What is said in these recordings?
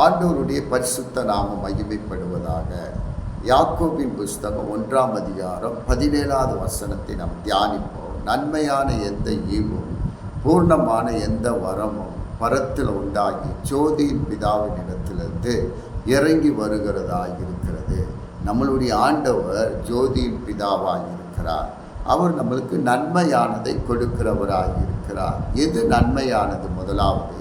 ஆண்டவருடைய பரிசுத்த நாமம் மகிமைப்படுவதாக. யாக்கோபின் புஸ்தகம் 1ஆம் அதிகாரம் 17வது வசனத்தை நாம் தியானிப்போம். நன்மையான எந்த ஈவும் பூர்ணமான எந்த வரமும் பரத்தில் உண்டாகி ஜோதியின் பிதாவின் இடத்திலிருந்து இறங்கி வருகிறதாக இருக்கிறது. நம்மளுடைய ஆண்டவர் ஜோதியின் பிதாவாக இருக்கிறார். அவர் நம்மளுக்கு நன்மையானதை கொடுக்கிறவராக இருக்கிறார். எது நன்மையானது? முதலாவது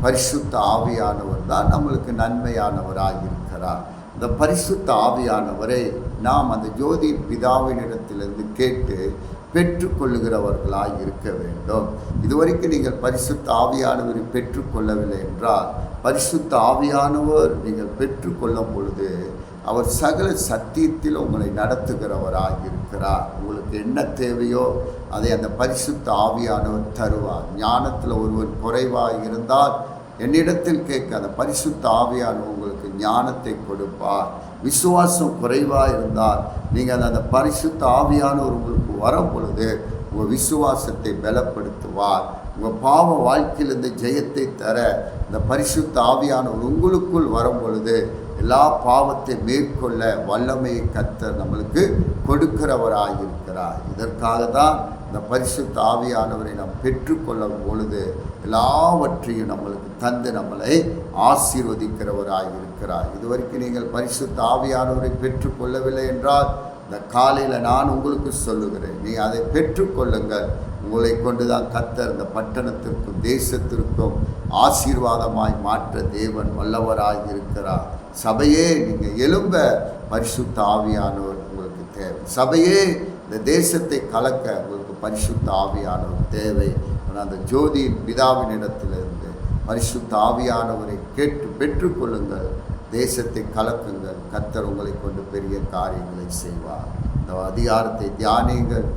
பரிசுத்த ஆவியானவர் தான் நம்மளுக்கு நன்மையானவராக இருக்கிறார். இந்த பரிசுத்த ஆவியானவரை நாம் அந்த ஜோதியின் பிதாவினிடத்திலிருந்து கேட்டு பெற்றுக்கொள்ளுகிறவர்களாக இருக்க வேண்டும். இதுவரைக்கும் நீங்கள் பரிசுத்த ஆவியானவரை பெற்றுக்கொள்ளவில்லை என்றால், பரிசுத்த ஆவியானவர் நீங்கள் பெற்றுக்கொள்ளும் பொழுது அவர் சகல சத்தியத்தில் உங்களை நடத்துகிறவராக இருக்கிறார். உங்களுக்கு என்ன தேவையோ அதை அந்த பரிசுத்த ஆவியானவர் தருவார். ஞானத்தில் ஒருவர் குறைவாக இருந்தால் என்னிடத்தில் கேட்க, அந்த பரிசுத்த ஆவியானவர் உங்களுக்கு ஞானத்தை கொடுப்பார். விசுவாசம் குறைவாக இருந்தால் நீங்கள் அந்த பரிசுத்த ஆவியானவர் உங்களுக்கு வரும் பொழுது உங்கள் விசுவாசத்தை பலப்படுத்துவார். உங்கள் பாவ வாழ்க்கையிலிருந்து ஜெயத்தை தர இந்த பரிசுத்த ஆவியானவர் உங்களுக்குள் வரும் பொழுது எல்லா பாவத்தை மேற்கொள்ள வல்லமையை கர்த்தர் நம்மளுக்கு கொடுக்கிறவராக இருக்கிறார். இதற்காக தான் இந்த பரிசுத்த ஆவியானவரை நாம் பெற்றுக்கொள்ளும் பொழுது எல்லாவற்றையும் நம்மளுக்கு தந்து நம்மளை ஆசீர்வதிக்கிறவராக இருக்கிறார். இதுவரைக்கும் நீங்கள் பரிசுத்த ஆவியானவரை பெற்றுக்கொள்ளவில்லை என்றால் இந்த காலையில் நான் உங்களுக்கு சொல்லுகிறேன், நீ அதை பெற்றுக்கொள்ளுங்கள். உங்களை கொண்டு தான் கர்த்தர் இந்த பட்டணத்திற்கும் தேசத்திற்கும் ஆசீர்வாதமாய் மாற்ற தேவன் வல்லவராக இருக்கிறார். சபையே, நீங்கள் எழும்ப பரிசுத்த ஆவியானவர் உங்களுக்கு தேவை. சபையே, இந்த தேசத்தை கலக்க உங்களுக்கு பரிசுத்த ஆவியானவர் தேவை. அந்த ஜோதியின் பிதாவின் இடத்திலிருந்து பரிசுத்த ஆவியானவரை கேட்டு பெற்றுக்கொள்ளுங்கள். தேசத்தை கலக்குங்கள். கர்த்தர் உங்களை கொண்டு பெரிய காரியங்களை செய்வார். இந்த அதிகாரத்தை தியானியுங்கள்,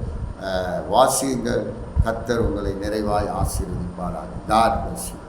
வாசியுங்கள். கர்த்தர் உங்களை நிறைவாய் ஆசீர்வதிப்பாராக. God bless you.